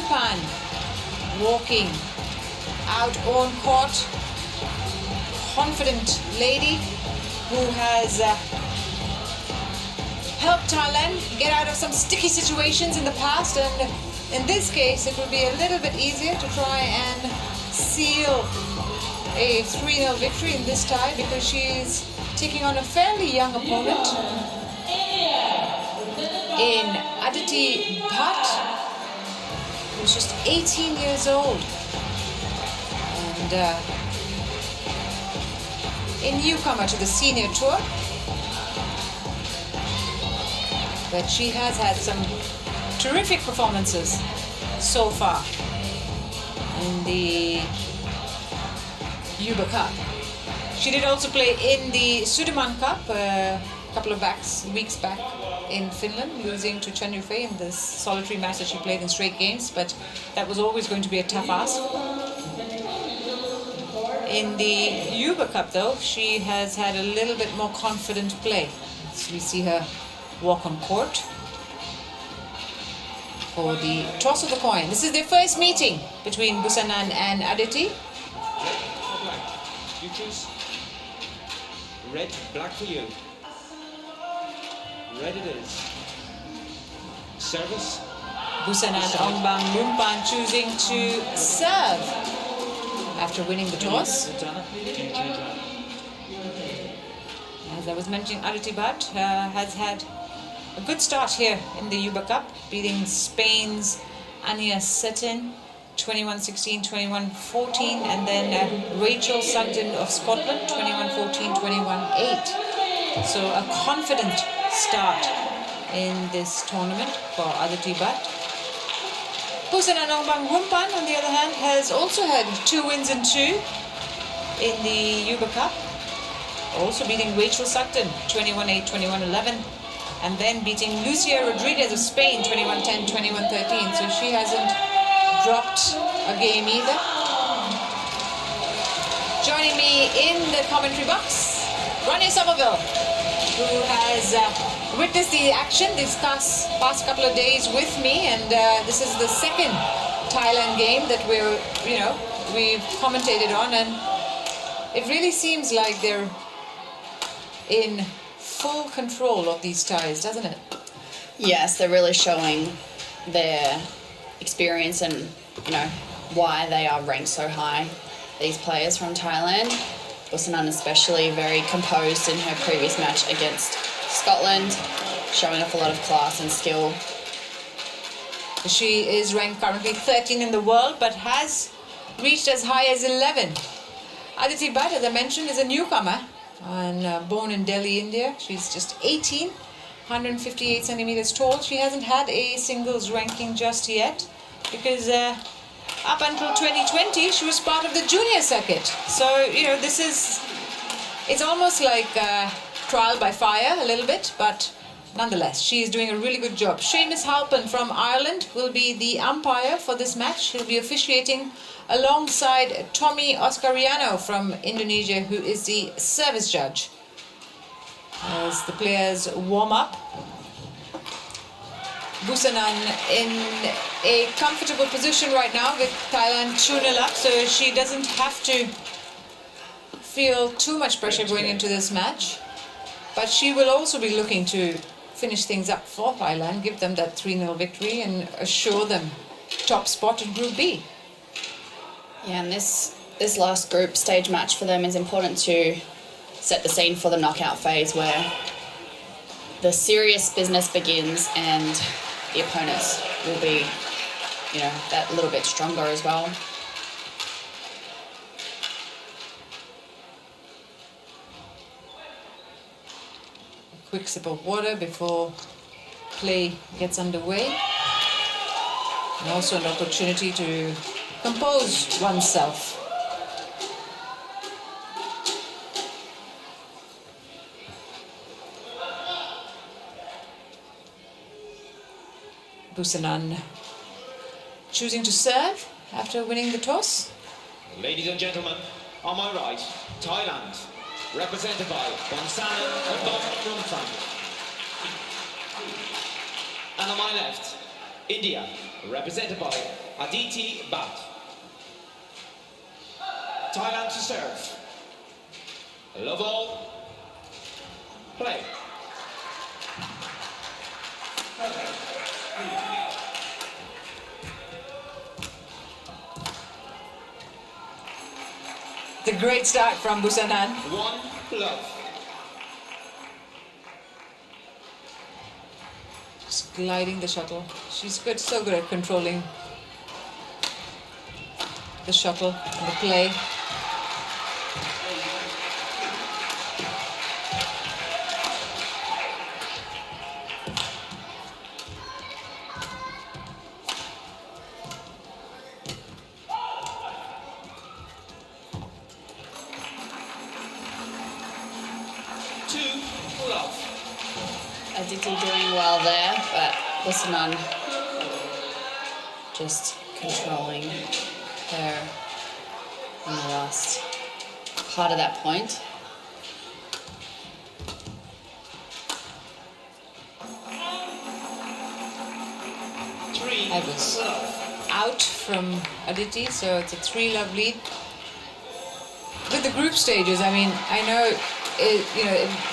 Ongbamrungphan walking out on court. Confident lady who has helped Thailand get out of some sticky situations in the past, and in this case it will be a little bit easier to try and seal a 3-0 victory in this tie, because she's taking on a fairly young opponent in Aditi Bhatt, who's just 18 years old, and a newcomer to the senior tour. But she has had some terrific performances so far in the Yuba Cup. She did also play in the Sudirman Cup a couple of weeks back in Finland, losing to Chen Yufei in this solitary match that she played in straight games, but that was always going to be a tough ask. In the Yuba Cup though, she has had a little bit more confident play. So we see her walk on court for the toss of the coin. This is their first meeting between Busanan and Aditi. You choose red, black for you. Red it is. Service. Busanan Ongbamrungphan choosing to serve after winning the toss. As I was mentioning, Aditi Bhatt has had a good start here in the Yuba Cup, beating Spain's Anya Setin 21-16, 21-14, and then Rachel Sugden of Scotland 21-14, 21-8. So a confident start in this tournament for Aditi Bhatt. Busanan Ongbamrungphan, on the other hand, has also had 2 wins and 2 in the Yuba Cup, also beating Rachel Sugden 21-8, 21-11, and then beating Lucia Rodriguez of Spain 21-10, 21-13. So she hasn't dropped a game either. Joining me in the commentary box, Ronnie Somerville, who has witnessed the action these past couple of days with me, and this is the second Thailand game that we've commentated on, and it really seems like they're in full control of these ties, doesn't it? Yes, they're really showing their experience and why they are ranked so high. These players from Thailand, Busanan especially, very composed in her previous match against Scotland, showing off a lot of class and skill. She is ranked currently 13 in the world, but has reached as high as 11. Aditi Bhatt, as I mentioned, is a newcomer and born in Delhi, India. She's just 18, 158 centimeters tall. She hasn't had a singles ranking just yet, because up until 2020 she was part of the junior circuit. So it's almost like trial by fire a little bit, but nonetheless she's doing a really good job. Seamus Halpin from Ireland will be the umpire for this match. He'll be officiating alongside Tommy Oscariano from Indonesia, who is the service judge, as the players warm up. Busanan in a comfortable position right now with Thailand 2-0 up, so she doesn't have to feel too much pressure going into this match. But she will also be looking to finish things up for Thailand, give them that 3-0 victory and assure them top spot in Group B. Yeah, and this last group stage match for them is important to set the scene for the knockout phase, where the serious business begins and the opponents will be, that little bit stronger as well. A quick sip of water before play gets underway, and also an opportunity to compose oneself. Busanan choosing to serve after winning the toss. Ladies and gentlemen, on my right, Thailand, represented by Busanan Ongbamrungphan. And on my left, India, represented by Aditi Bhatt. Thailand to serve. Love all. Play. The great start from Busanan. 1-love. Just gliding the shuttle. She's good, so good at controlling the shuttle and the play. Aditi doing well there, but Busanan just controlling her in the last part of that point. I was out from Aditi, so it's a 3-love lead. With the group stages, I mean, I know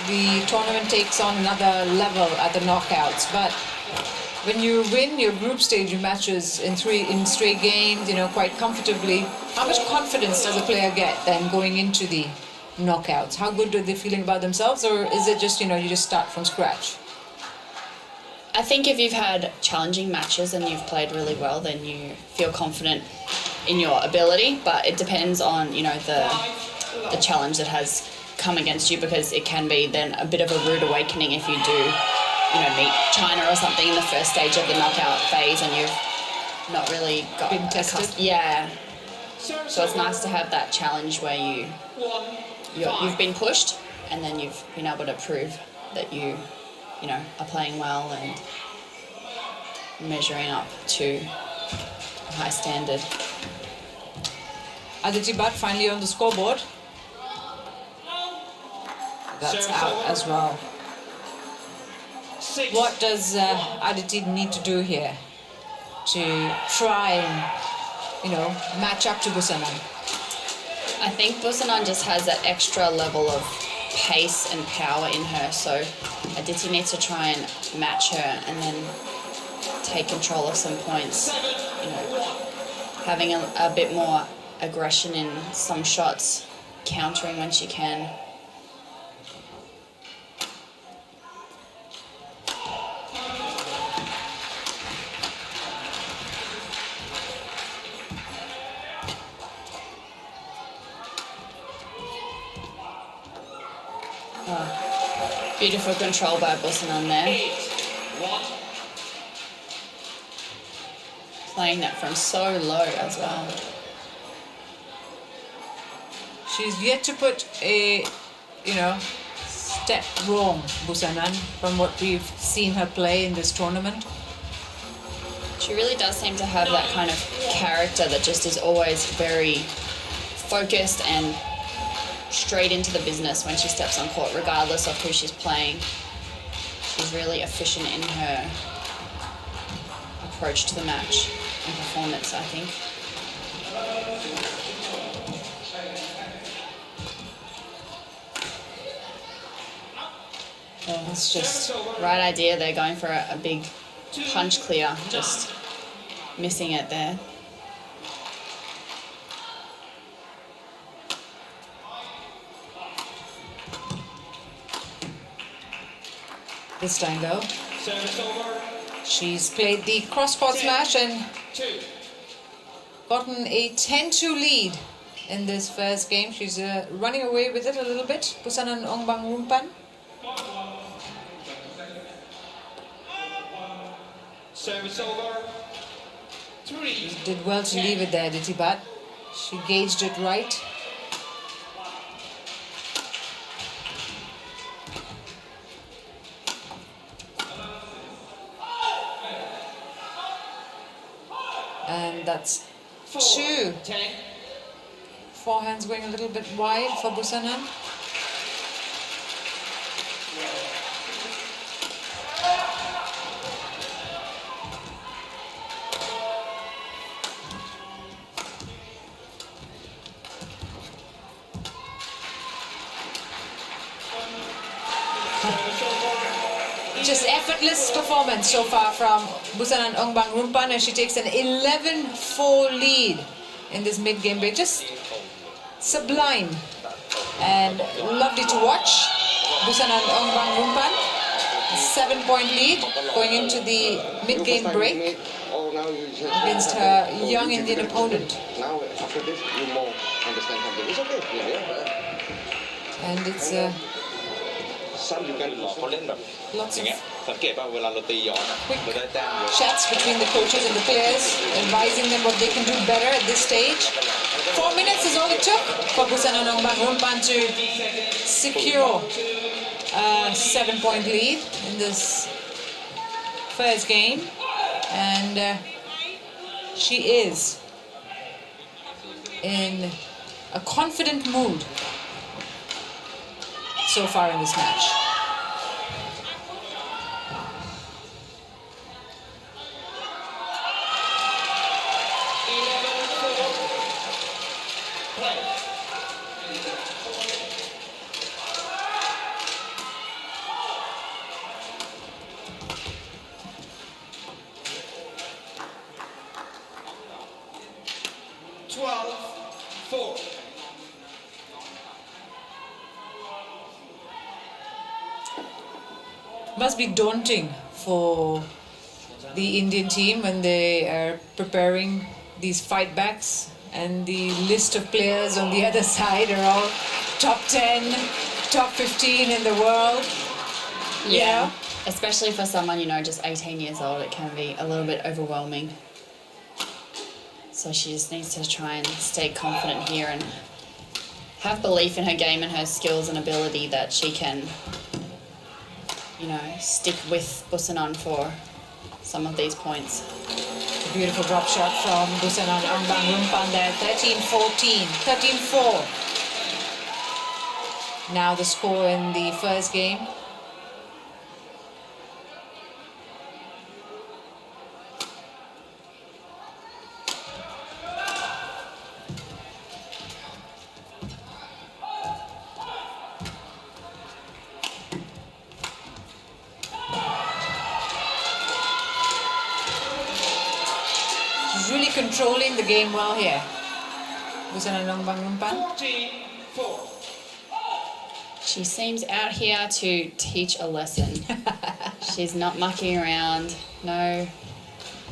the tournament takes on another level at the knockouts, but when you win your group stage matches in straight games, quite comfortably, how much confidence does a player get then going into the knockouts? How good are they feeling about themselves, or is it just, you just start from scratch? I think if you've had challenging matches and you've played really well, then you feel confident in your ability, but it depends on, the challenge that has come against you, because it can be then a bit of a rude awakening if you do, meet China or something in the first stage of the knockout phase and you've not really got been tested. Yeah. So it's nice to have that challenge where you've been pushed and then you've been able to prove that you are playing well and measuring up to a high standard. Aditi Bhatt finally on the scoreboard. That's out as well. What does Aditi need to do here to try and, match up to Busanan? I think Busanan just has that extra level of pace and power in her, so Aditi needs to try and match her and then take control of some points. Having a bit more aggression in some shots, countering when she can. Beautiful control by Busanan there. Playing that from so low as well. She's yet to put a, step wrong, Busanan, from what we've seen her play in this tournament. She really does seem to have that kind of character that just is always very focused and straight into the business when she steps on court, regardless of who she's playing. She's really efficient in her approach to the match and performance, I think. Oh, it's just right idea. They're going for a big punch clear, just missing it there. This time though, she's played the cross-court smash and gotten a 10-2 lead in this first game. She's running away with it a little bit. Busanan Ongbamrungphan. Service over. 3. She did well to leave it there, Aditi Bhatt. She gauged it right. And that's 2. 10. Forehands going a little bit wide for Busanan. Just effortless performance so far from Busanan Ongbamrungphan, and she takes an 11-4 lead in this mid-game break. Just sublime and lovely to watch. Busanan Ongbamrungphan, 7-point lead going into the mid-game break against her young Indian opponent. Now after this, you more understand something. It's okay. And it's Some you can เขาเล่นแบบ lots อย่าง of เงี้ยสังเกตป่ะเวลาเราตีย้อนอะเราได้แต้มเยอะ chats between the coaches and the players, advising them what they can do better at this stage. 4 minutes is all it took for Busanan Ongbamrungphan to secure a 7-point lead in this first game, and she is in a confident mood so far in this match. Must be daunting for the Indian team when they are preparing these fight backs, and the list of players on the other side are all top 10, top 15 in the world. Yeah. Especially for someone, just 18 years old, it can be a little bit overwhelming. So she just needs to try and stay confident here and have belief in her game and her skills and ability that she can, stick with Busanan for some of these points. A beautiful drop shot from Busanan Ongbamrungphan there, 13-14, 13-4. Now the score in the first game. Really controlling the game well here. Busanan Ongbamrungphan. 14-4. She seems out here to teach a lesson. She's not mucking around. No,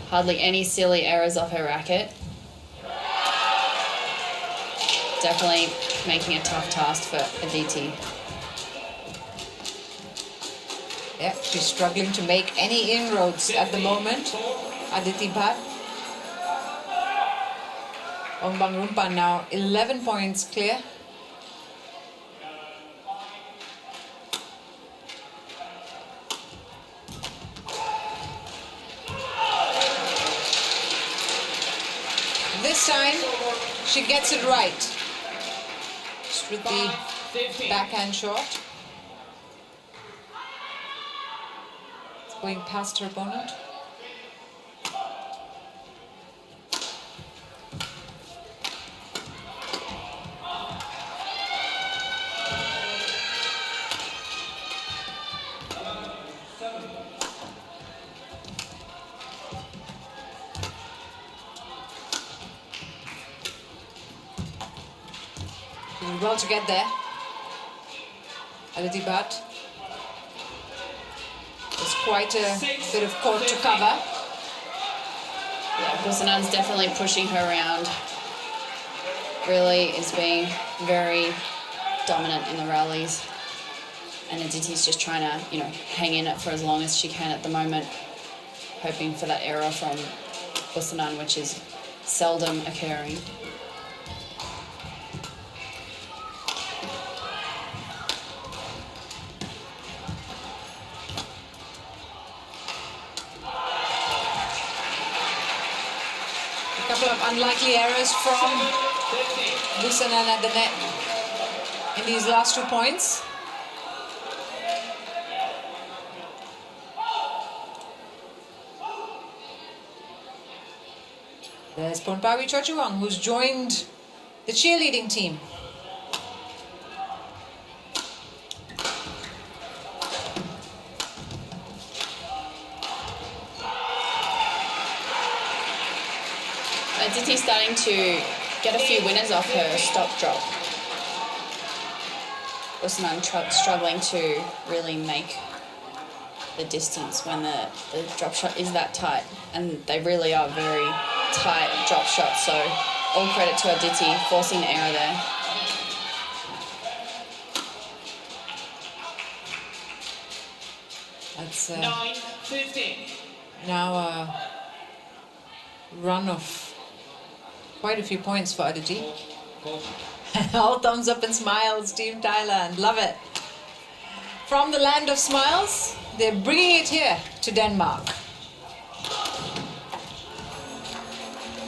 hardly any silly errors off her racket. Definitely making a tough task for Aditi. Yeah, she's struggling to make any inroads at the moment. Aditi Bhatt. Ongbamrungphan now 11 points clear. This time she gets it right. Just with the backhand shot. It's going past her opponent. Doing well to get there. Aditi Bhatt. There's quite a bit of court to cover. Yeah, Busanan's definitely pushing her around. Really is being very dominant in the rallies. And Aditi's just trying to, hang in it for as long as she can at the moment, hoping for that error from Busanan, which is seldom occurring. A couple of unlikely errors from Busanan at the net in these last 2 points. There's Ponpawi Chochuang, who's joined the cheerleading team. Aditi's starting to get a few winners off her stop drop. Busanan struggling to really make the distance when the drop shot is that tight, and they really are very tight drop shots, so all credit to Aditi forcing the error there. That's 9-15. now a run of quite a few points for Aditi. All thumbs up and smiles, Team Thailand. Love it. From the land of smiles, they're bringing it here to Denmark.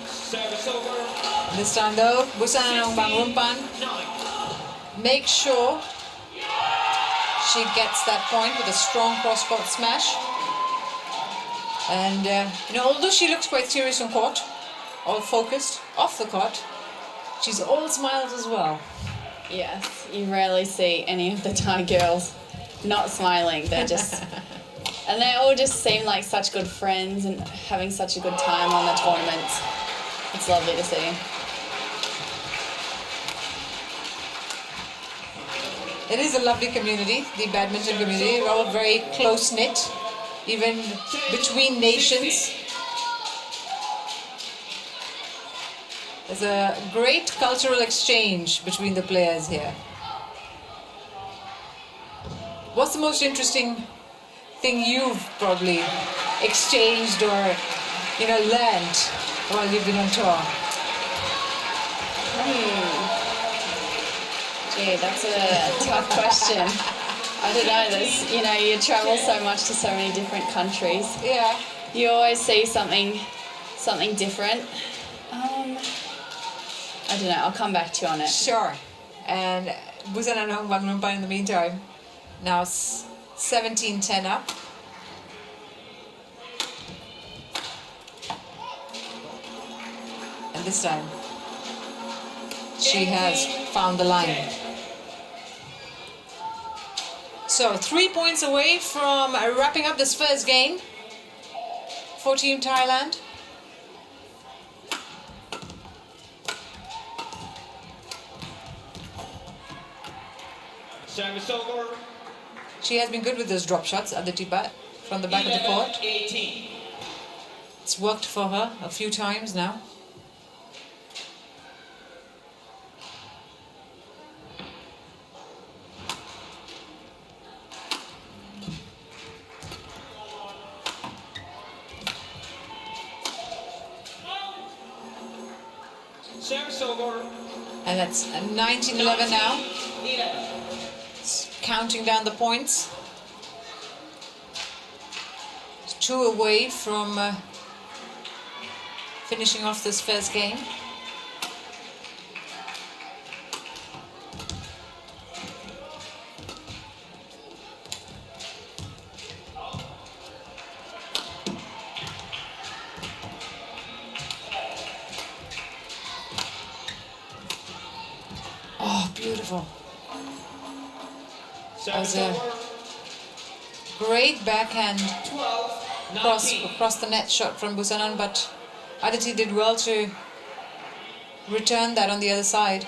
Service over. This time though, Busanan Ongbamrungphan 9. makes sure she gets that point with a strong cross-court smash. And, although she looks quite serious on court, all focused, off the court, she's all smiles as well. Yes, you rarely see any of the Thai girls not smiling. They're just, and they all just seem like such good friends and having such a good time on the tournaments. It's lovely to see. It is a lovely community, the badminton community. We're all very close-knit, even between nations. There's a great cultural exchange between the players here. What's the most interesting thing you've probably exchanged or, learned while you've been on tour? Gee, that's a tough question. I don't know. You travel so much to so many different countries. Yeah. You always see something different. I don't know. I'll come back to you on it. Sure. And Busanan Ongbamrungphan in the meantime, now 17-10 up. And this time, she has found the line. So 3 points away from wrapping up this first game for Team Thailand. Service over. She has been good with those drop shots, Aditi Bhatt, from the back of the court. 11-18. It's worked for her a few times now. Service over. And that's 19-11 now. 11. Counting down the points. It's 2 away from finishing off this first game. Oh, beautiful. That was a great backhand 12-19. across the net shot from Busanan, but Aditi did well to return that on the other side.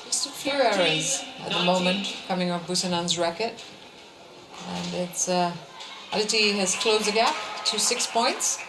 Just a few errors at the moment coming off Busanan's racket. And it's Aditi has closed the gap to 6 points.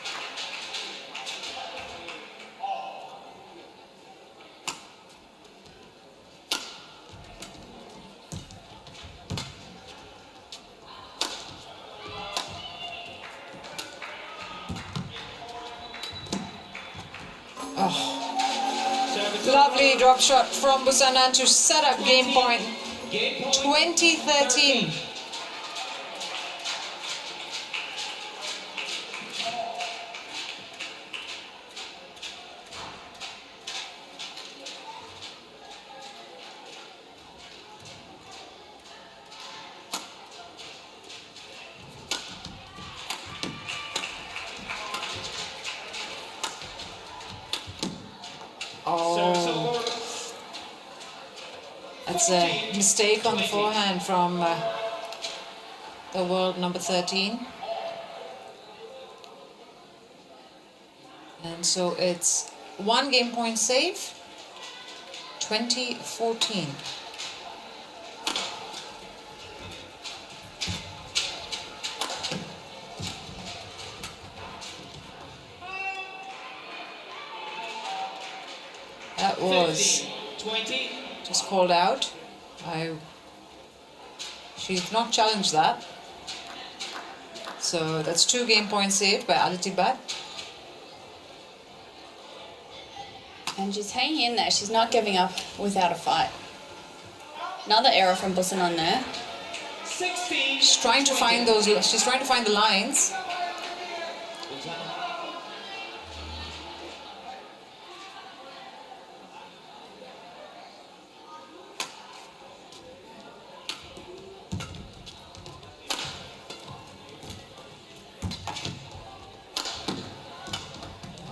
Lovely drop shot from Busanan to set up game point 20-13. Service Oh, over. that's a mistake on the forehand from the world number 13. And so it's 1 game point save, 2014. That was 20. just called out. She's not challenged that. So that's 2 game points saved by Aditi Bhatt. And she's hanging in there. She's not giving up without a fight. Another error from Busanan there. 16. She's trying to find those. She's trying to find the lines.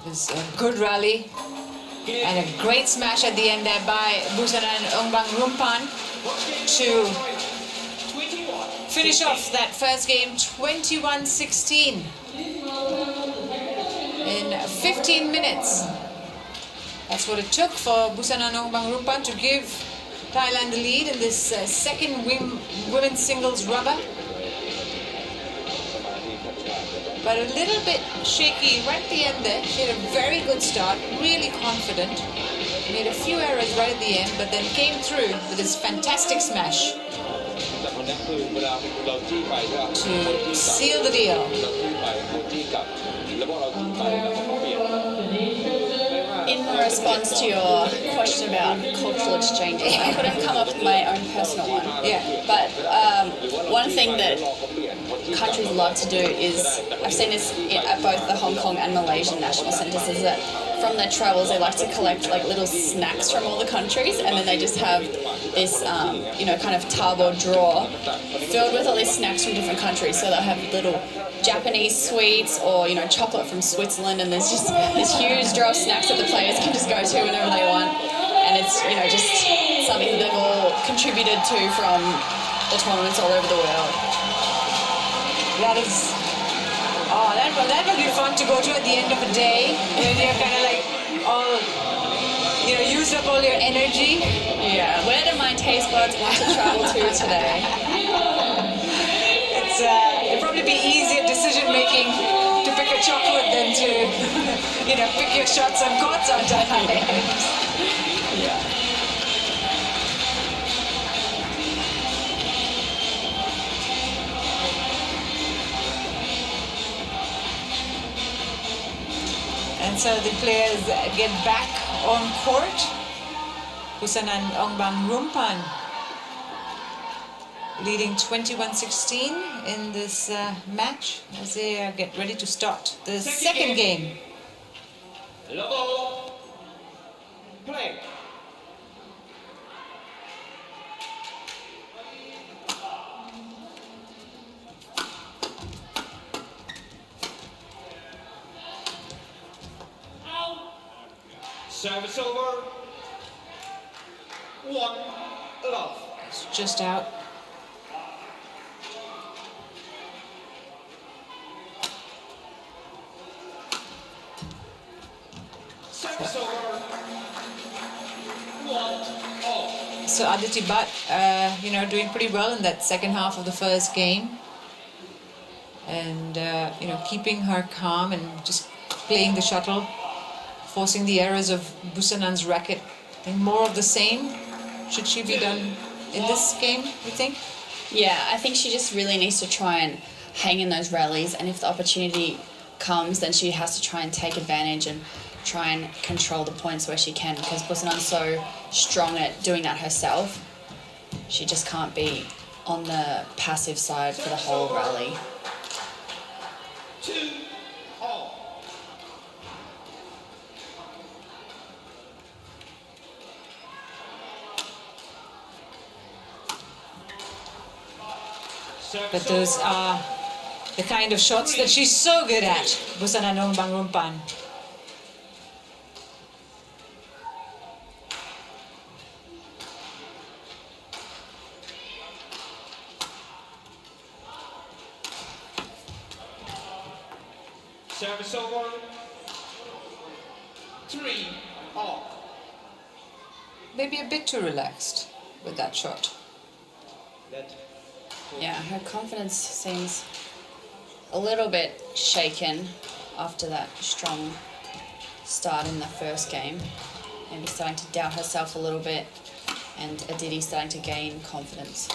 It was a good rally and a great smash at the end there by Busanan Ongbamrungphan to 21. finish off that first game 21-16 in 15 minutes. That's what it took for Busanan Ongbamrungphan to give Thailand the lead in this second women's singles rubber. But a little bit shaky right at the end there. She had a very good start, really confident. Made a few errors right at the end, but then came through with this fantastic smash to seal the deal. In response to your question about cultural exchanges, I couldn't come up with my own personal one. Yeah. But one thing that countries love to do is, I've seen this at both the Hong Kong and Malaysian national centres, is that from their travels they like to collect like little snacks from all the countries, and then they just have this kind of tub or drawer filled with all these snacks from different countries. So they'll have little Japanese sweets or chocolate from Switzerland, and there's just this huge drawer of snacks that the players can just go to whenever they want, and it's just something that they've all contributed to from the tournaments all over the world. That is, that will be fun to go to at the end of a day when you're kind of like all, used up all your energy. Yeah, where do my taste buds want to travel to today? It'd probably be easier decision making to pick a chocolate than to, pick your shots on court sometimes. Yeah. And so the players get back on court. Busanan Ongbamrungphan leading 21-16 in this match as they get ready to start the second game. Level. Play. Service over. 1 love. It's just out. Service over. 1 all. So Aditi Bhatt, doing pretty well in that second half of the first game, and keeping her calm and just playing the shuttle, forcing the errors of Busanan's racket. I think more of the same should she be done in this game, you think? Yeah, I think she just really needs to try and hang in those rallies, and if the opportunity comes, then she has to try and take advantage and try and control the points where she can, because Busanan's so strong at doing that herself. She just can't be on the passive side for the whole rally. 2 all. But those are the kind of shots that she's so good at, Busanan Ongbamrungphan. Service over. 3 all. Maybe a bit too relaxed with that shot. Let Yeah, her confidence seems a little bit shaken after that strong start in the first game. Maybe starting to doubt herself a little bit, and Aditi starting to gain confidence.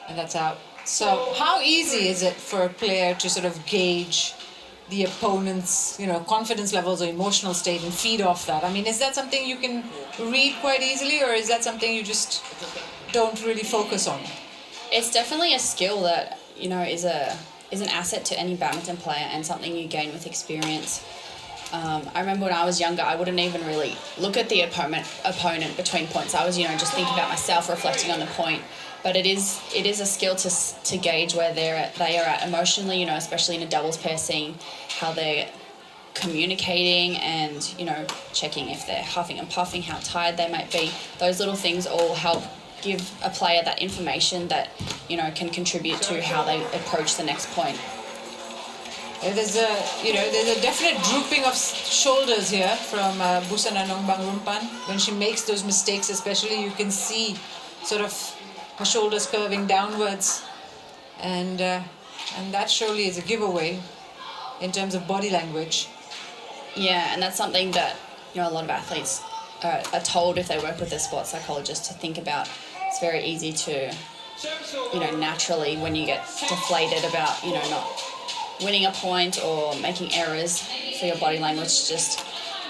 And that's out. So how easy is it for a player to sort of gauge the opponent's, confidence levels or emotional state and feed off that? I mean, is that something you can read quite easily, or is that something you just don't really focus on? It's definitely a skill that, is an asset to any badminton player and something you gain with experience. I remember when I was younger, I wouldn't even really look at the opponent between points. I was, just thinking about myself, reflecting on the point. But it is a skill to gauge where they are at emotionally, especially in a doubles pair, seeing how they're communicating and, checking if they're huffing and puffing, how tired they might be. Those little things all help give a player that information that, can contribute to how they approach the next point. There's a definite drooping of shoulders here from Busanan Ongbamrungphan. When she makes those mistakes, especially, you can see sort of her shoulders curving downwards, and that surely is a giveaway in terms of body language. Yeah, and that's something that a lot of athletes are told if they work with a sports psychologist to think about. It's very easy to, naturally, when you get deflated about not winning a point or making errors, for your body language to just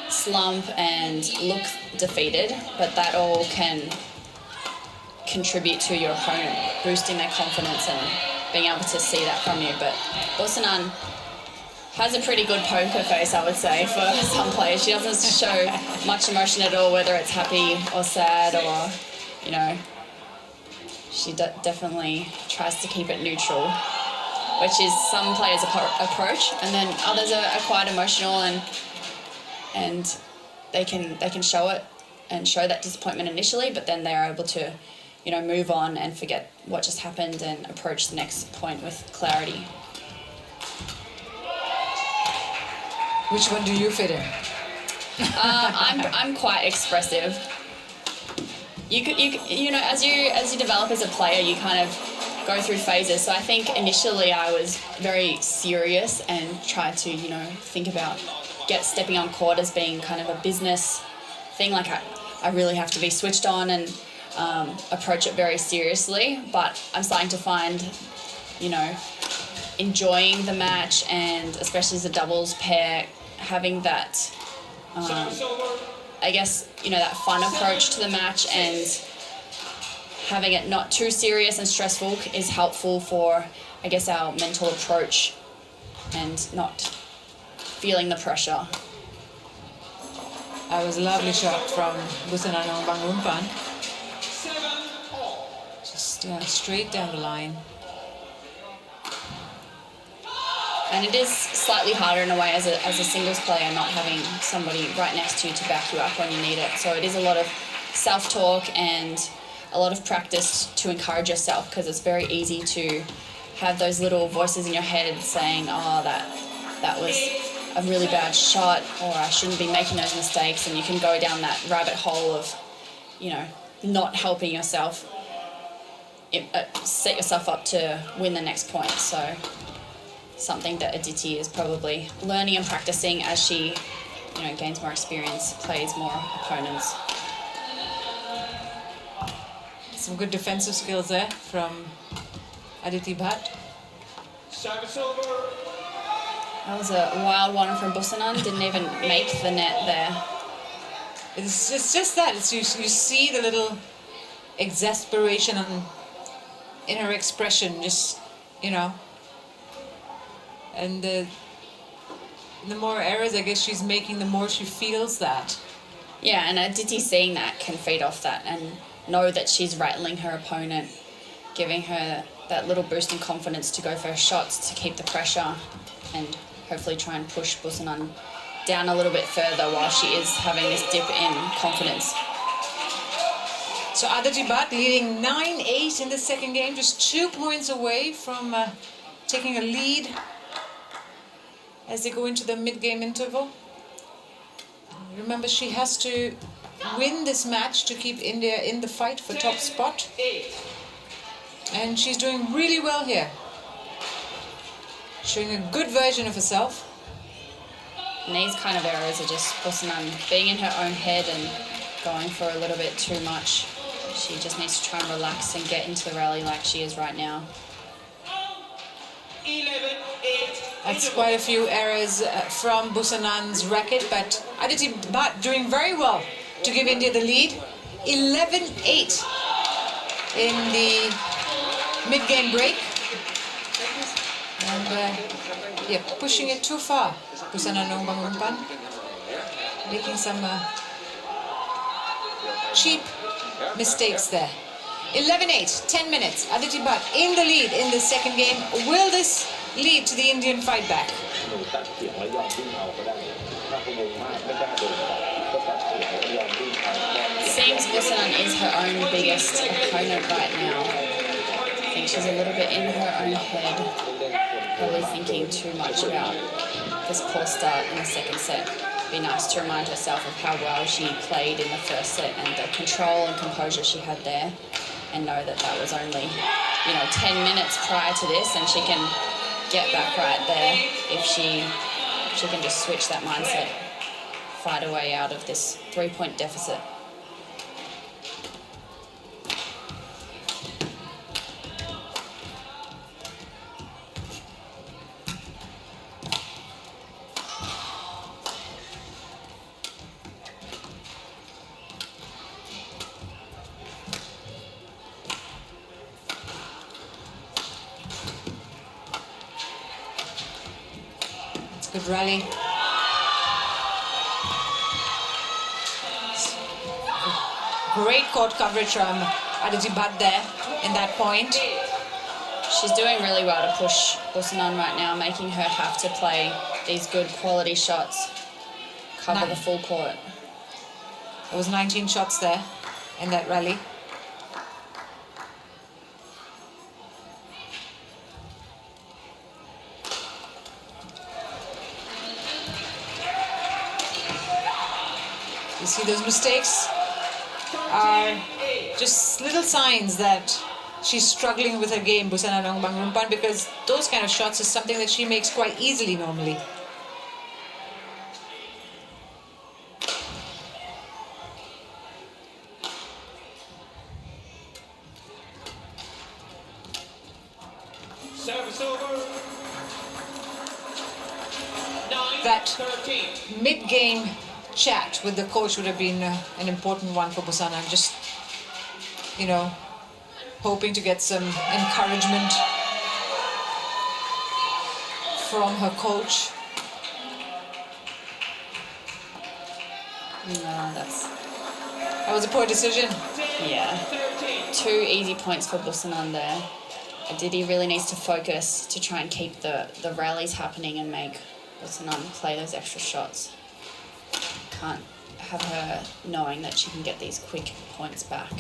slump and look defeated, but that all can contribute to your opponent, boosting their confidence and being able to see that from you. But Busanan has a pretty good poker face, I would say, for some players. She doesn't show much emotion at all, whether it's happy or sad or, she definitely tries to keep it neutral, which is some players' approach, and then others are quite emotional and they can show it and show that disappointment initially, but then they're able to move on and forget what just happened and approach the next point with clarity. Which one do you fit in? I'm quite expressive. As you develop as a player, you kind of go through phases. So I think initially I was very serious and tried to think about stepping on court as being kind of a business thing. Like I really have to be switched on and approach it very seriously, but I'm starting to find, enjoying the match, and especially as a doubles pair, having that, I guess, that fun approach to the match, and having it not too serious and stressful is helpful for, I guess, our mental approach and not feeling the pressure. That was a lovely shot from Busanan Ongbamrungphan. Just straight down the line. And it is slightly harder in a way as a singles player, not having somebody right next to you to back you up when you need it. So it is a lot of self-talk and a lot of practice to encourage yourself, because it's very easy to have those little voices in your head saying, oh, that was a really bad shot, or I shouldn't be making those mistakes, and you can go down that rabbit hole of, not helping yourself set yourself up to win the next point. So something that Aditi is probably learning and practicing as she, gains more experience, plays more opponents. Some good defensive skills there from Aditi Bhatt. Service over. That was a wild one from Busanan. Didn't even make the net there. It's just that. You see the little exasperation in her expression, just, and the more errors, I guess, she's making, the more she feels that. Yeah, and Aditi seeing that can feed off that and know that she's rattling her opponent, giving her that little boost in confidence to go for her shots, to keep the pressure, and hopefully try and push Busanan down a little bit further while she is having this dip in confidence. So Aditi Bhatt leading 9-8 in the second game, just 2 points away from taking a lead as they go into the mid-game interval. Remember, she has to win this match to keep India in the fight for top spot. And she's doing really well here. Showing a good version of herself. And these kind of errors are just Busanan being in her own head and going for a little bit too much. She just needs to try and relax and get into the rally like she is right now. 11-8. That's quite a few errors from Busanan's racket, but Aditi Bhatt doing very well to give India the lead. 11-8 in the mid-game break. And yeah, pushing it too far. Busanan Ongbamrungphan making some cheap mistakes there. 11-8, 10 minutes. Aditi Bhatt in the lead in the second game. Will this lead to the Indian fight back? Seems Busanan is her own biggest opponent right now. I think she's a little bit in her own head, probably thinking too much about this poor start in the second set. It'd be nice to remind herself of how well she played in the first set and the control and composure she had there, and know that that was only, 10 minutes prior to this, and she can get back right there if she can just switch that mindset, fight her way out of this 3-point deficit. Good rally. Great court coverage from Aditi Bhatt there in that point. She's doing really well to push Busanan right now, making her have to play these good quality shots, cover the full court. There was 19 shots there in that rally. You see, those mistakes are just little signs that she's struggling with her game, Busanan Ongbamrungphan, because those kind of shots is something that she makes quite easily normally. Service over. That 9-13. mid-game chat with the coach would have been an important one for Busanan. Just, hoping to get some encouragement from her coach. No, That was a poor decision. yeah. 2 easy points for Busanan there. Aditi really needs to focus to try and keep the rallies happening and make Busanan play those extra shots. Can't have her knowing that she can get these quick points back.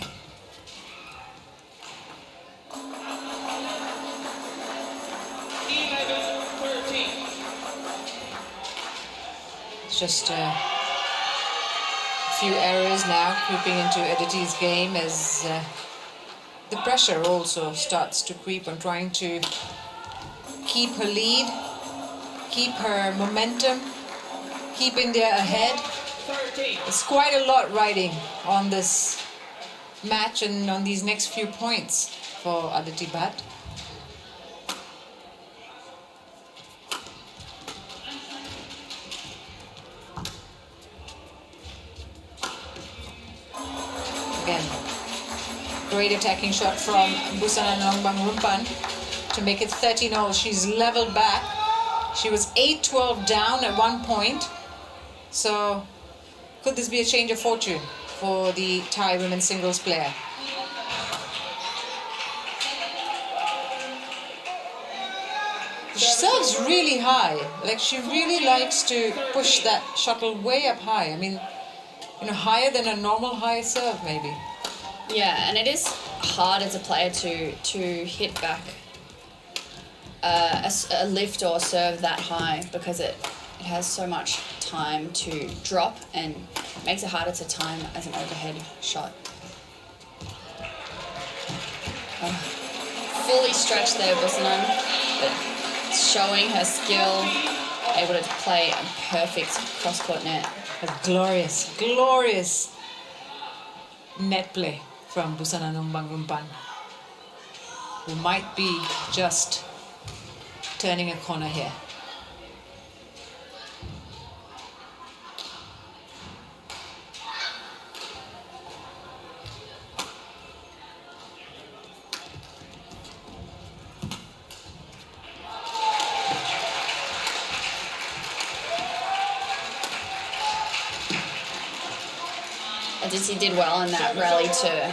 It's just a few errors now creeping into Aditi's game as the pressure also starts to creep on trying to keep her lead, keep her momentum, keep India ahead. There's quite a lot riding on this match and on these next few points for Aditi Bhatt. Again, great attacking shot from Busanan Ongbamrungphan to make it 13-all. She's leveled back. She was 8-12 down at one point. So, could this be a change of fortune for the Thai women's singles player? She serves really high. Like, she really likes to push that shuttle way up high. I mean, higher than a normal high serve, maybe. Yeah, and it is hard as a player to hit back a lift or serve that high because it has so much time to drop and makes it harder to time as an overhead shot. Fully stretched there, Busanan, but showing her skill, able to play a perfect cross-court net. A glorious, glorious net play from Busanan Ongbamrungphan, who might be just turning a corner here. Aditi did well in that rally to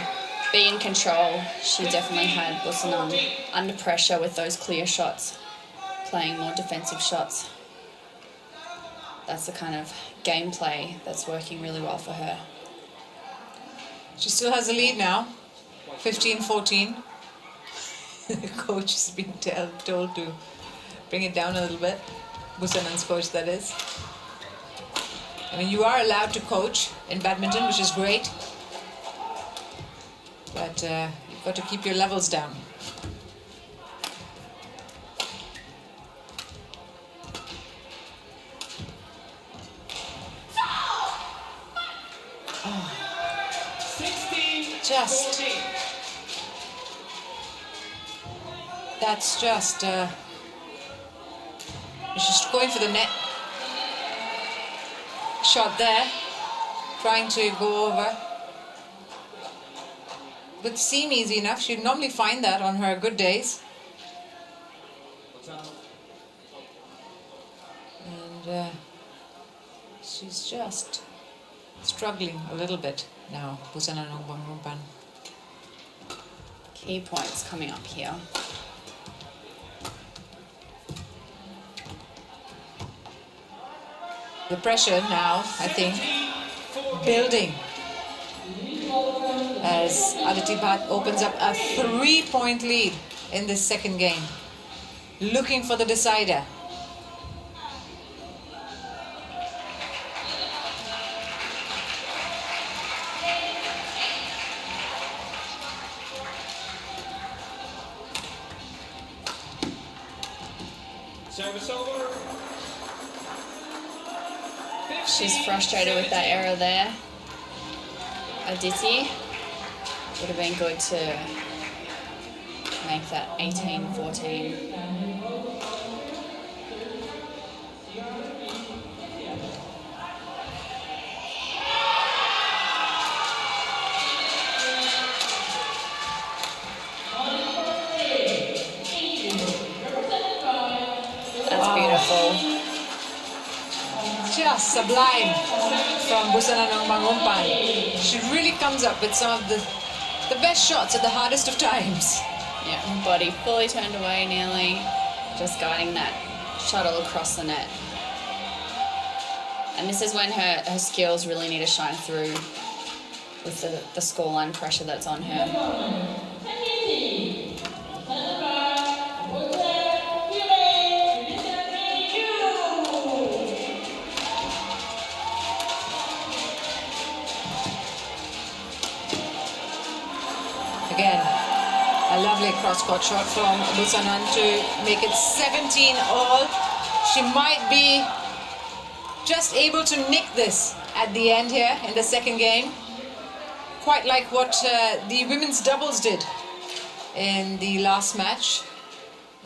be in control. She definitely had Busanan under pressure with those clear shots, playing more defensive shots. That's the kind of gameplay that's working really well for her. She still has the lead now, 15-14. The coach has been told to bring it down a little bit. Busanan's coach, that is. I mean, you are allowed to coach in badminton, which is great, but you've got to keep your levels down. Oh. 16, Just, 14. that's just, she's just going for the net. Shot there, trying to go over. Would seem easy enough. She'd normally find that on her good days. And she's just struggling a little bit now, Busanan Ongbamrungphan. Key points coming up here. The pressure now, I think, building as Aditi Bhatt opens up a 3-point lead in this second game, looking for the decider. Service over. She's frustrated with that error there. Aditi would have been good to make that 18-14. That's beautiful. Just sublime from Busanan Ongbamrungphan. She really comes up with some of the best shots at the hardest of times. Yeah, body fully turned away nearly, just guiding that shuttle across the net. And this is when her skills really need to shine through with the scoreline pressure that's on her. Again, a lovely cross-court shot from Busanan to make it 17 all. She might be just able to nick this at the end here in the second game. Quite like what the women's doubles did in the last match,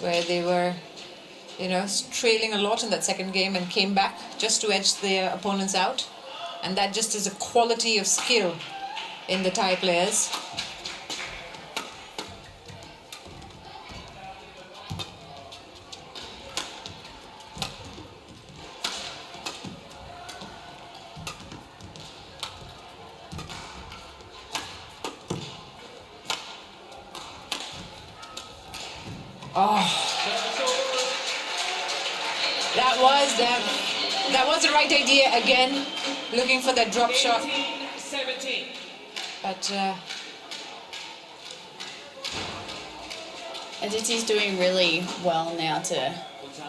where they were, trailing a lot in that second game and came back just to edge their opponents out. And that just is a quality of skill in the Thai players. Oh, that was the right idea again, looking for that drop shot. 17. But Aditi's doing really well now to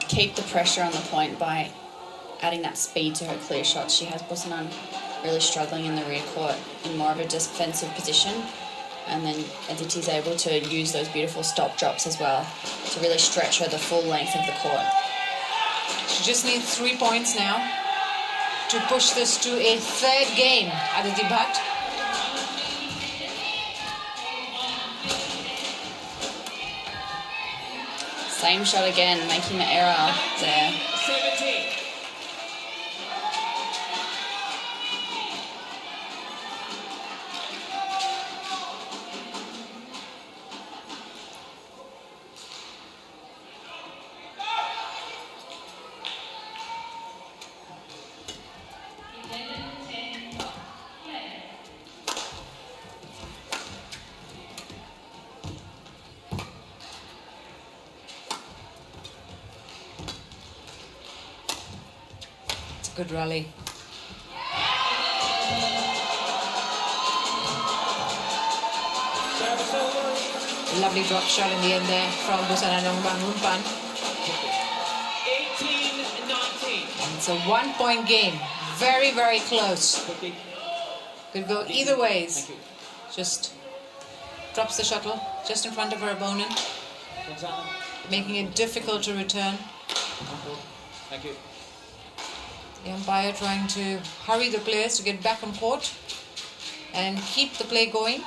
keep the pressure on the point by adding that speed to her clear shots. She has Busanan really struggling in the rear court in more of a defensive position, and then Aditi's able to use those beautiful stop drops as well to really stretch her the full length of the court. She just needs 3 points now to push this to a third game, Aditi Bhatt. Same shot again, making the error there. 17. Good rally. Lovely drop shot in the end there from Busanan Ongbamrungphan. 18-19. It's a 1 point game. Very, very close. Could go either ways. Just drops the shuttle just in front of her opponent, making it difficult to return. Thank you. The umpire trying to hurry the players to get back on court and keep the play going.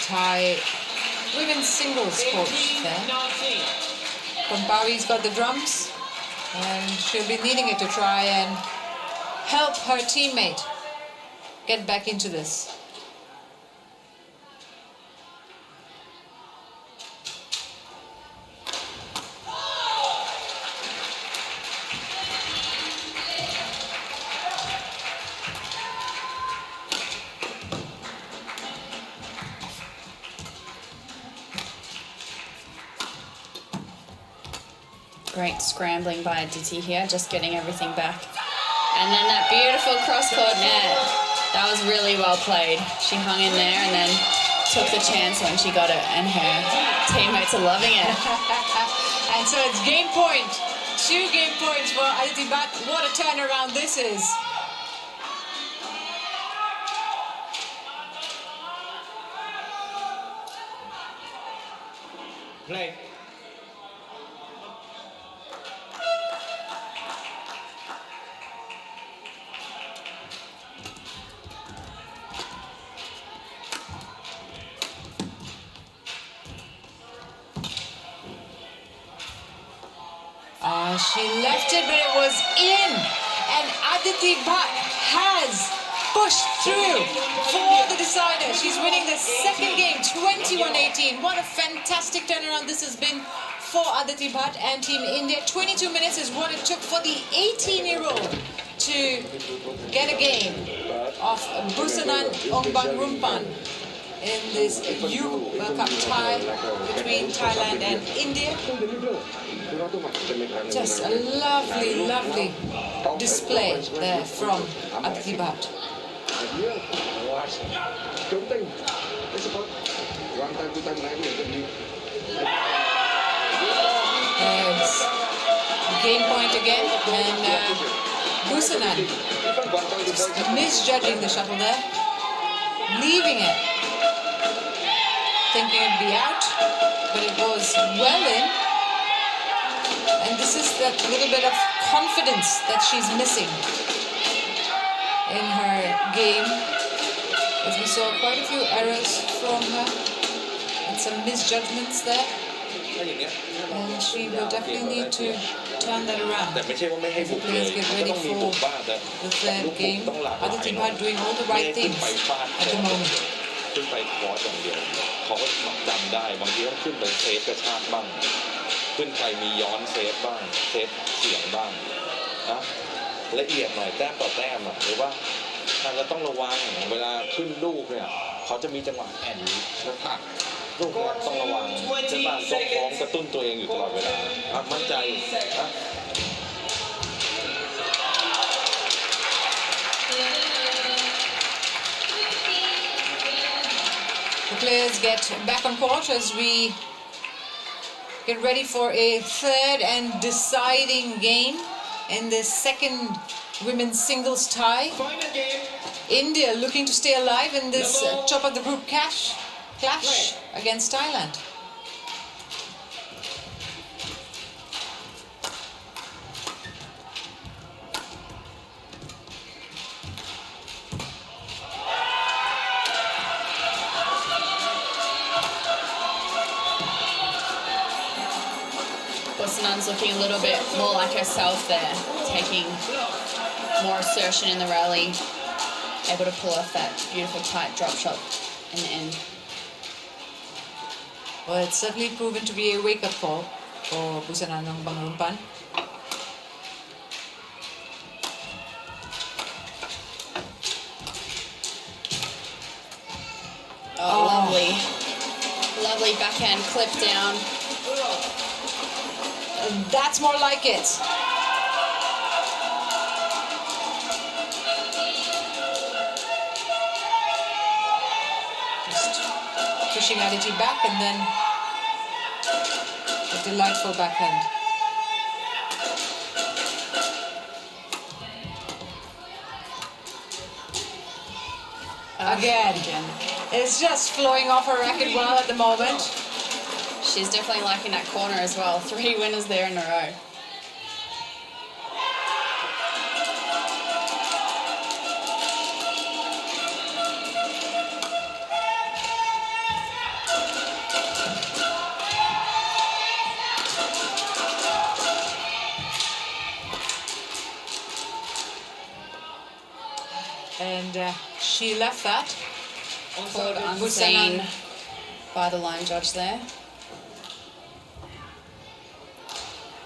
Thai women's singles coach there. 18-19. Kompawi's got the drums, and she'll be needing it to try and help her teammate get back into this. Great scrambling by Aditi here, just getting everything back. And then that beautiful cross-court net. That was really well played. She hung in there and then took the chance when she got it, and her teammates are loving it. And so it's game point. 2 game points for Aditi Bhatt. What a turnaround this is. Play. She left it, but it was in. And Aditi Bhatt has pushed through for the decider. She's winning the second game, 21-18. What a fantastic turnaround this has been for Aditi Bhatt and Team India. 22 minutes is what it took for the 18-year-old to get a game of Busanan Ongbamrungphan in this Youth World Cup tie between Thailand and India. Just a lovely, lovely display there from Aditi Bhatt. There's game point again, and Busanan just misjudging the shuttle there, leaving it, thinking it'd be out, but it goes well in. And this is that little bit of confidence that she's missing in her game, as we saw quite a few errors from her and some misjudgments there. And she will definitely need to turn that around. As the players get ready for the third game, Aditi Bhatt doing all the right things at the moment. ขึ้นไปคอร์สอย่างเดียวเขาก็จำได้บางทีต้องขึ้นไปเซฟกระชากบ้างขึ้นไปมีย้อนเซฟบ้างเซฟเสียงบ้างนะละเอียดหน่อยแต้มต่อแต้มหรือว่าเราต้องระวังเวลาขึ้นลูกเนี่ยเขาจะมีจังหวะแอนแล้วตัดลูกเนี่ยต้องระวังจะมาส่งพร้อมกระตุ้นตัวเองอยู่ตลอดเวลามั่นใจนะ The players get back on court as we get ready for a third and deciding game in the second women's singles tie. Final game. India looking to stay alive in this top of the group clash against Thailand. Busanan's looking a little bit more like herself there, taking more assertion in the rally, able to pull off that beautiful tight drop shot in the end. Well, it's certainly proven to be a wake-up call for Busanan Ongbamrungphan. Oh, lovely. Lovely backhand clip down. That's more like it. Just pushing Aditi back and then a delightful backhand. Again. It's just flowing off her racket well at the moment. She's definitely liking that corner as well. 3 winners there in a row. And she left that. Called unseen by the line judge there.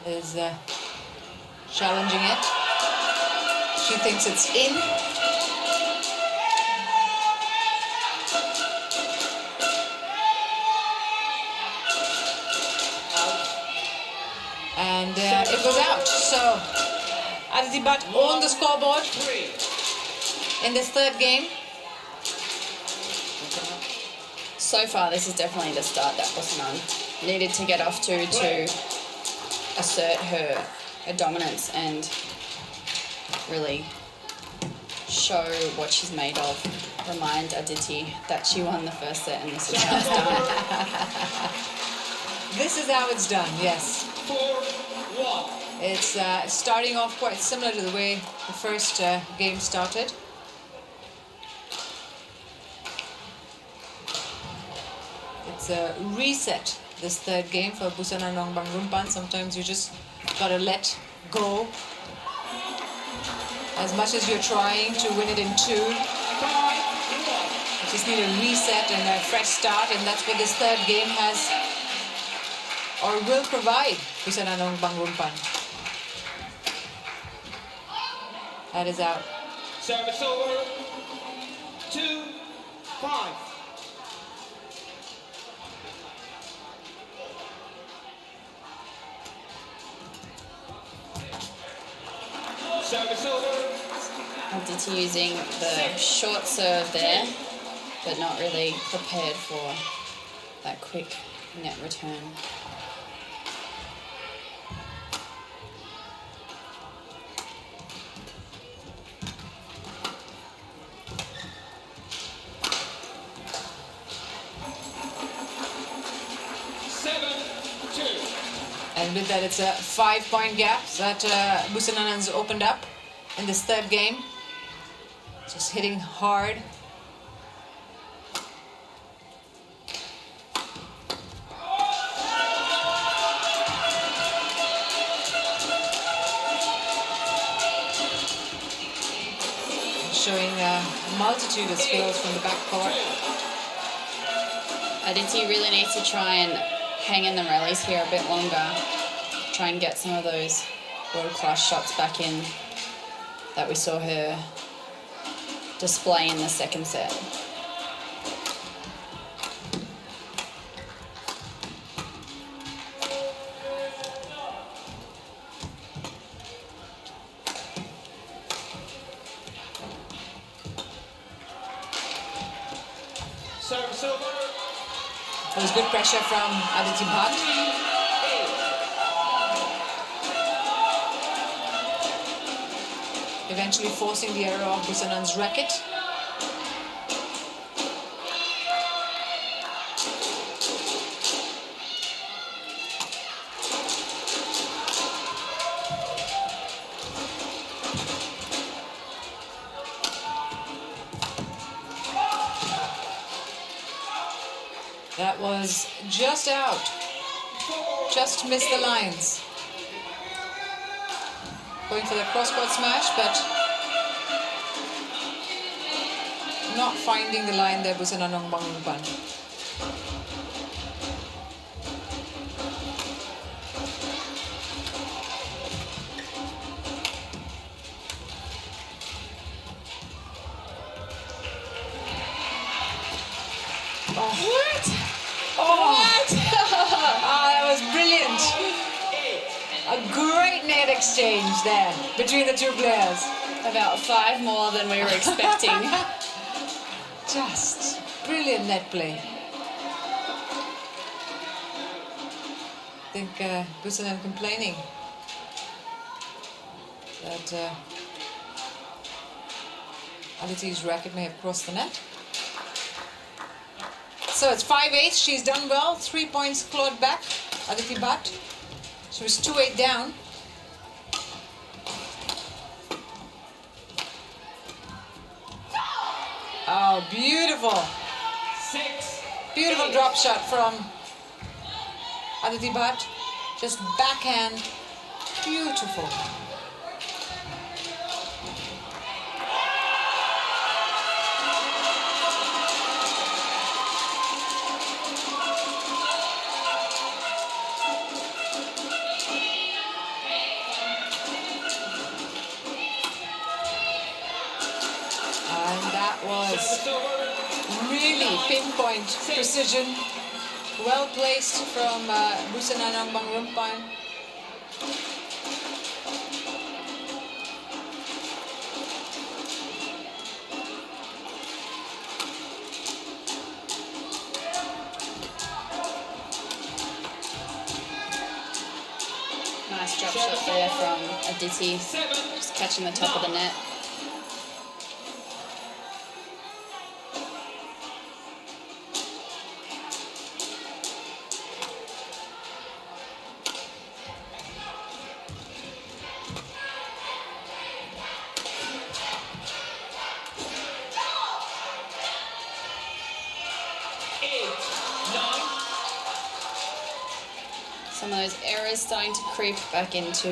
Is challenging it. She thinks it's in. And it was out. So Aditi Bhatt on the scoreboard in this third game. So far, this is definitely the start that Busanan needed to get off to assert her dominance and really show what she's made of. Remind Aditi that she won the first set and this is how it's done. This is how it's done, yes. 4-1. It's starting off quite similar to the way the first game started. It's a reset, this third game for Busanan Ongbamrungphan. Sometimes you just gotta let go. As much as you're trying to win it in 2, you just need a reset and a fresh start, and that's what this third game has or will provide Busanan Ongbamrungphan. That is out. Service over. 2-5. Service over. Aditi using the short serve there, but not really prepared for that quick net return. And with that, it's a 5-point gap that Busanan has opened up in this third game. Just hitting hard. Showing a multitude of skills from the backcourt. Aditi really needs to try and hang in the rallies here a bit longer. Try and get some of those world-class shots back in that we saw her display in the second set. Service over. There was good pressure from Aditi Bhatt. Eventually forcing the error of Busanan's racket. That was just out. Just missed the lines. Going for the cross-court smash, but not finding the line there, Busanan Ongbamrungphan. What? Oh. What? That was brilliant. A great net exchange there between the two players. About 5 more than we were expecting. Just brilliant net play. I think Busanan complaining that Aditi's racket may have crossed the net. So it's 5-8. She's done well. 3 points clawed back. Aditi Bhatt. She was 2-8 down. Oh, beautiful. Beautiful drop shot from Aditi Bhatt. Just backhand. Beautiful. Was really pinpoint precision, well placed from Busanan Ongbamrungphan. Nice drop shot there from Aditi, just catching the top of the net. Some of those errors starting to creep back into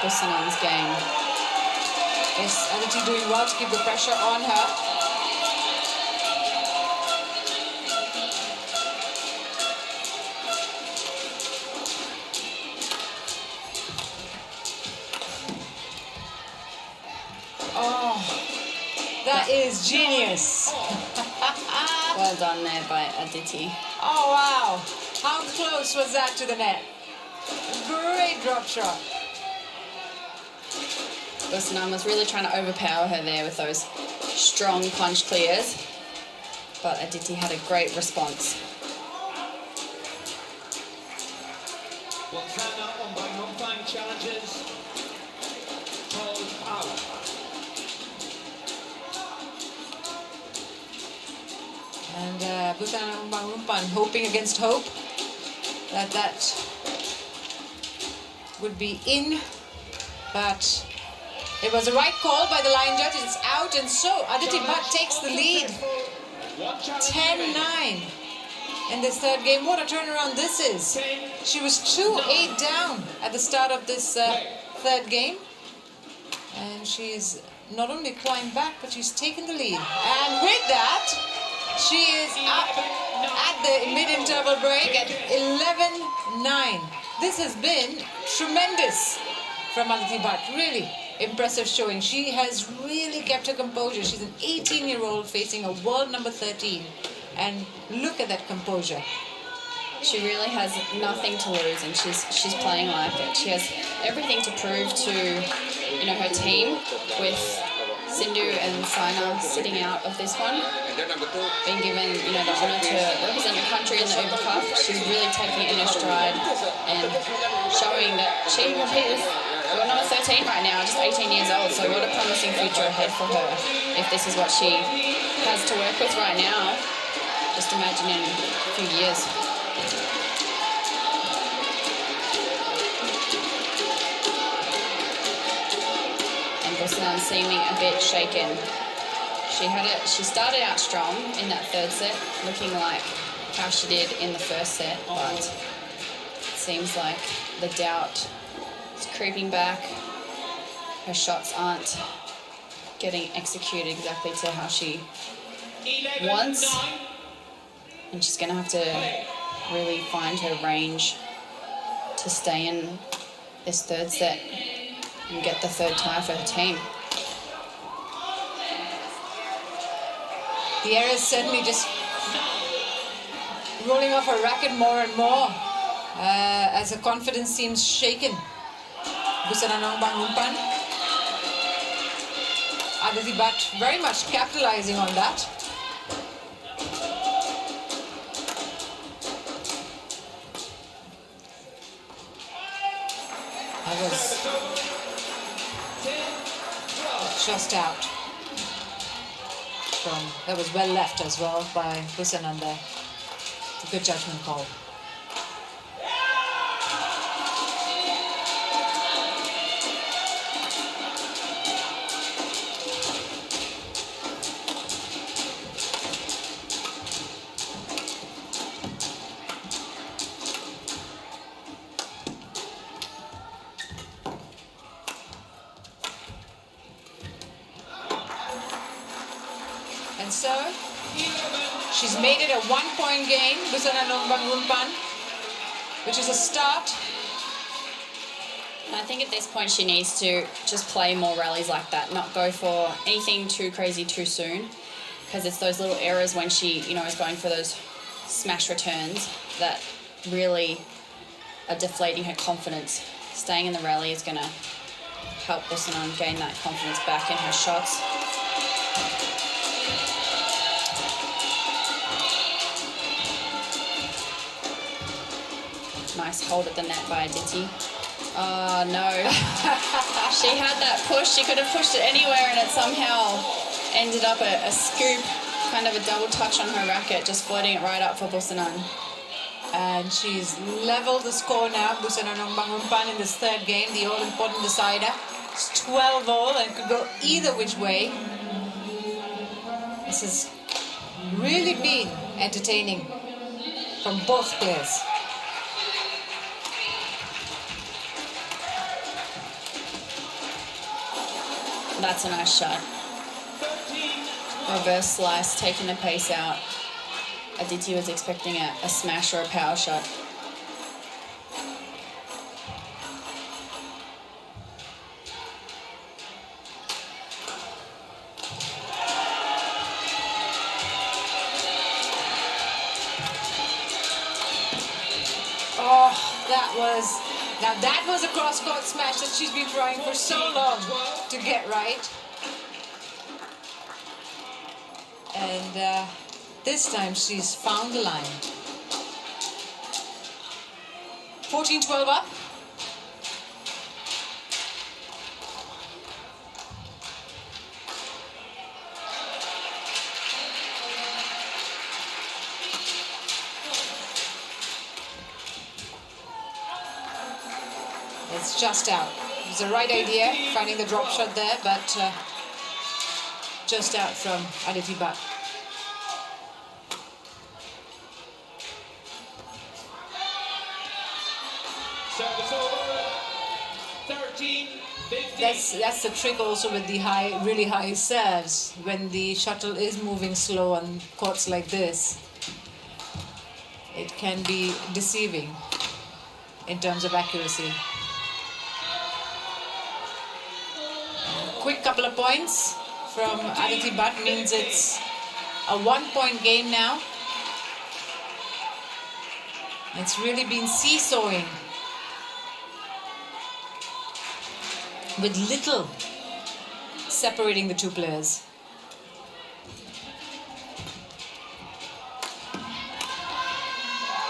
Busanan's game. Yes, Aditi doing well to keep the pressure on her. Oh, that is genius. Well done there by Aditi. Oh, wow. How close was that to the net? Great drop shot. Busanan was really trying to overpower her there with those strong punch clears, but Aditi had a great response. Busanan Ongbamrungphan challenges. Hold out. And Busanan Ongbamrungphan hoping against hope that would be in, but it was the right call by the line judge. It's out, and so Aditi Bhatt takes the lead. 10-9 in this third game. What a turnaround this is. She was 2-8 down at the start of this third game, and she's not only climbed back, but she's taken the lead. And with that, she is up at the mid-interval break at 11-9. This has been tremendous from Aditi Bhatt. Really impressive showing. She has really kept her composure. She's an 18-year-old facing a world number 13. And look at that composure. She really has nothing to lose, and she's playing like it. She has everything to prove to her team with Sindhu and Saina sitting out of this one, And then number 2. being given, you know, the honour to represent the country in the Uber Cup. She's really taking it in her stride and showing that she can compete with, well, number 13 right now, just 18 years old. So what a promising future ahead for her if this is what she has to work with right now. Just imagine in a few years. Busanan seeming a bit shaken. She started out strong in that third set, looking like how she did in the first set, but it seems like the doubt is creeping back. Her shots aren't getting executed exactly to how she wants, and she's going to have to really find her range to stay in this third set and get the third tie for her team. The error is certainly just rolling off her racket more and more as her confidence seems shaken. Busanan Ongbamrungphan. Aditi Bhatt very much capitalizing on that. That was just out. That was well left as well by Busanan there. A good judgment call. And so, she's made it a 1-point game, Busanan Ongbamrungphan, which is a start. I think at this point she needs to just play more rallies like that, not go for anything too crazy too soon, because it's those little errors when she, you know, is going for those smash returns that really are deflating her confidence. Staying in the rally is going to help Busanan gain that confidence back in her shots. Nice hold at the net by Aditi. Oh no. She had that push. She could have pushed it anywhere and it somehow ended up a scoop, kind of a double touch on her racket, just floating it right up for Busanan. And she's leveled the score now, Busanan Ongbamrungphan, in this third game, the all-important decider. It's 12-all and could go either which way. This has really been entertaining from both players. That's a nice shot. Reverse slice, taking the pace out. Aditi was expecting a smash or a power shot. Oh, that was a cross-court smash that she's been trying for so long to get right. And this time she's found the line. 14-12 up. It's just out. It was the right idea, finding the drop shot there, but just out from Aditi Bhatt. Service over. 13-15. That's the trick also with the really high serves. When the shuttle is moving slow on courts like this, it can be deceiving in terms of accuracy. Quick couple of points from Aditi Bhatt means it's a 1-point game now. It's really been seesawing with little separating the two players.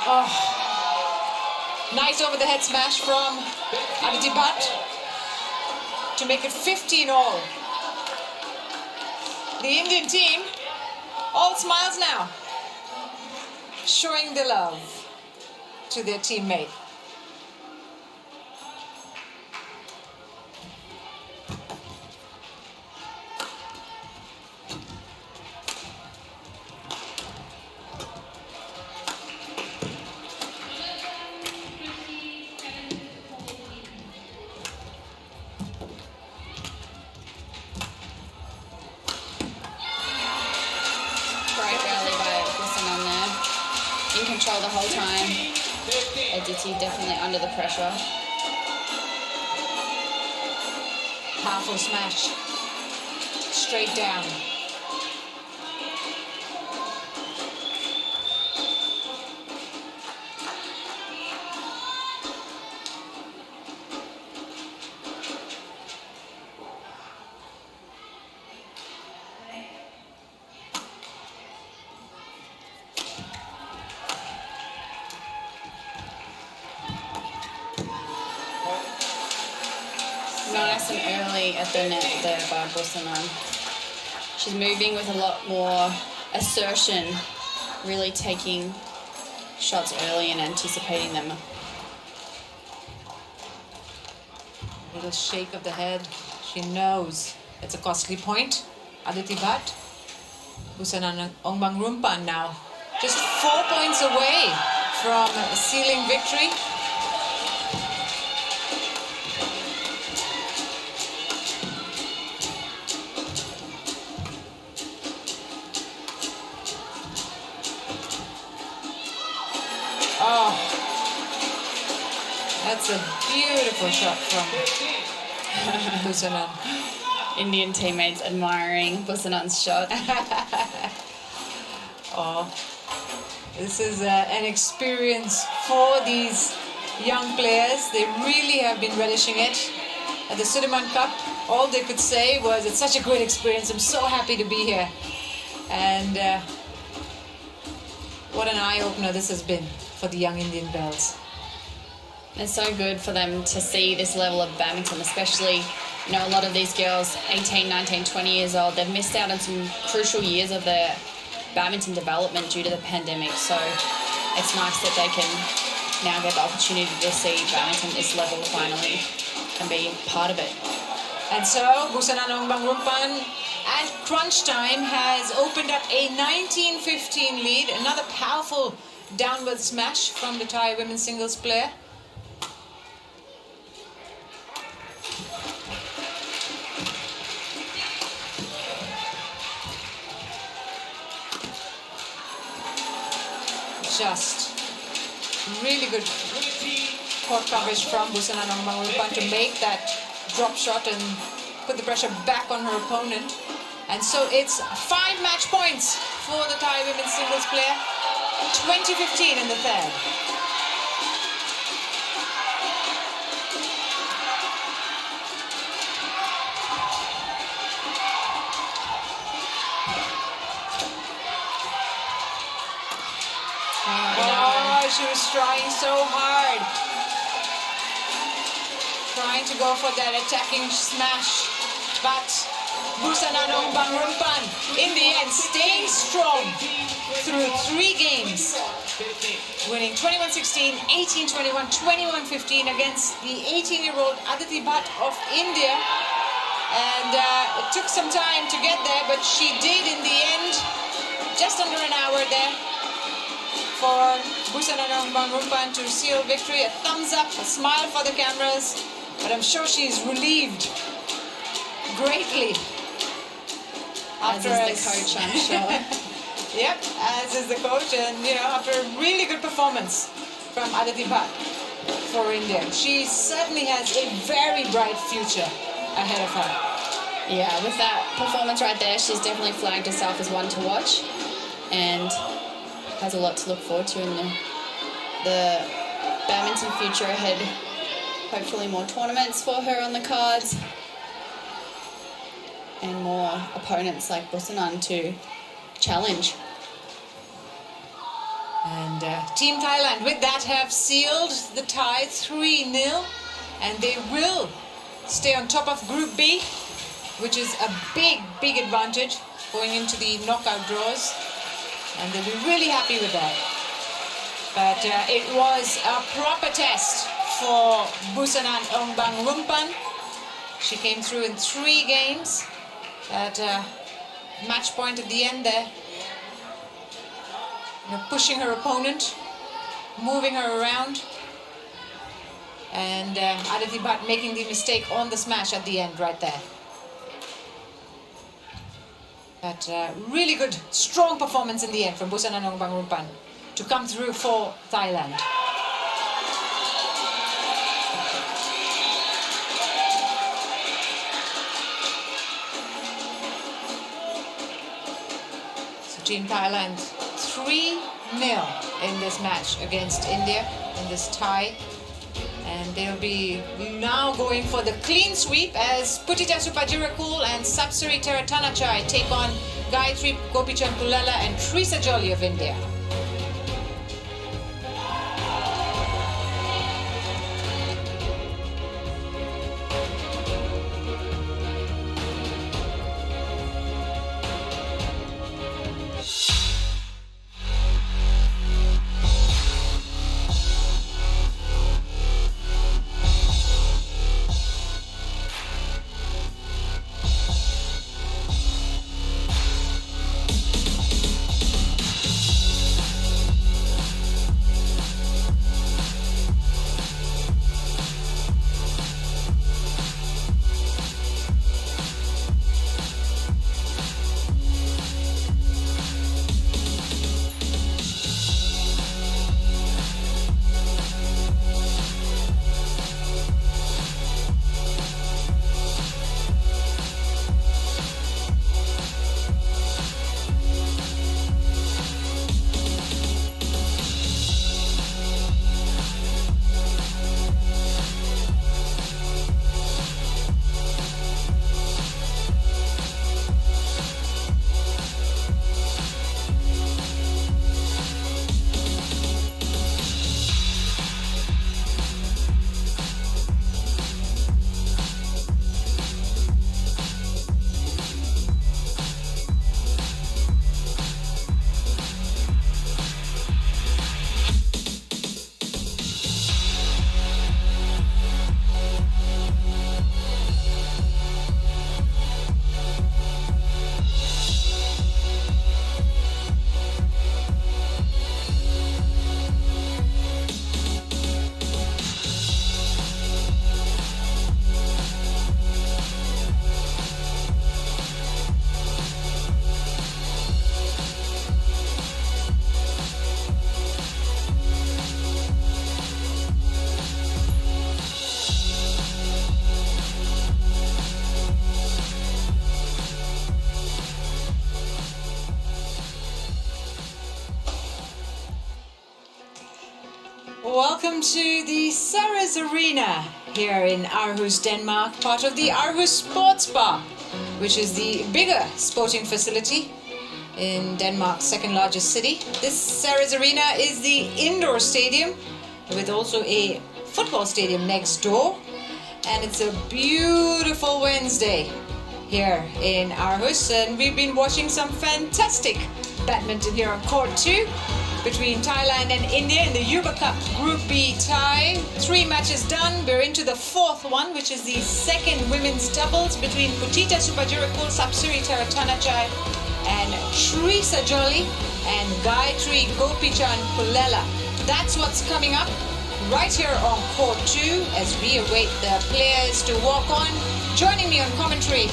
Oh, nice over the head smash from Aditi Bhatt to make it 15 all. The Indian team all smiles now, showing the love to their teammate. Great rally by Busanan there. In control the whole time. Aditi definitely under the pressure. Powerful smash. Straight down. Nice and early at the net there by Busanan. She's moving with a lot more assertion, really taking shots early and anticipating them. Little shake of the head. She knows it's a costly point. Aditi Bhatt. Busanan Ongbamrungphan now just 4 points away from sealing victory. Oh, that's a beautiful shot from Busanan. Indian teammates admiring Busanan's shot. Oh, this is an experience for these young players. They really have been relishing it. At the Sudirman Cup, all they could say was, it's such a great experience. I'm so happy to be here. And what an eye-opener this has been for the young Indian girls. It's so good for them to see this level of badminton, especially, you know, a lot of these girls, 18, 19, 20 years old, they've missed out on some crucial years of their badminton development due to the pandemic. So it's nice that they can now get the opportunity to see badminton at this level finally and be part of it. And so Busanan Ongbamrungphan at crunch time has opened up a 19-15 lead. Another powerful downward smash from the Thai women's singles player. Just really good court coverage from Busanan Ongbamrungphan to make that drop shot and put the pressure back on her opponent. And so it's 5 match points for the Thai women's singles player. 20-15 in the third. Oh, she was trying so hard. Trying to go for that attacking smash. But Busanan Ongbamrungphan, in the end, staying strong through 3 games. Winning 21-16, 18-21, 21-15 against the 18-year-old Aditi Bhatt of India. And it took some time to get there, but she did in the end. Just under an hour there for Busanan Ongbamrungphan to seal victory. A thumbs up, a smile for the cameras. But I'm sure she's relieved greatly. As is the coach, I'm sure. Yep, as is the coach, and you know, after a really good performance from Aditi Bhatt for India, she certainly has a very bright future ahead of her. Yeah, with that performance right there, she's definitely flagged herself as one to watch and has a lot to look forward to in the badminton future ahead. Hopefully more tournaments for her on the cards. and more opponents like Busanan to challenge. And Team Thailand with that have sealed the tie 3-0, and they will stay on top of Group B, which is a big advantage going into the knockout draws, and they'll be really happy with that. But it was a proper test for Busanan Ongbamrungphan. She came through in 3 games at match point at the end there. Pushing her opponent, moving her around, and Aditi Bhatt making the mistake on the smash at the end right there. But really good, strong performance in the end from Busanan Ongbamrungphan to come through for Thailand. So Team Thailand 3-0 in this match against India in this tie, and they'll be now going for the clean sweep as Putita Supajirakul and Sapsari Teratanachai take on Gayatri Gopichan Pullela and Trisa Jolly of India. Welcome to the Sarah's Arena here in Aarhus, Denmark, part of the Aarhus Sports Bar, which is the bigger sporting facility in Denmark's second largest city. This Sarah's Arena is the indoor stadium with also a football stadium next door, and it's a beautiful Wednesday here in Aarhus, and we've been watching some fantastic badminton here on court 2 between Thailand and India in the Yuba Cup Group B tie. 3 matches done. We're into the 4th one, which is the second women's doubles between Putita Supajirakul, Sapsari Teratanachai and Trisa Jolly and Gayatri Gopichan Pullela. That's what's coming up right here on court 2 as we await the players to walk on. Joining me on commentary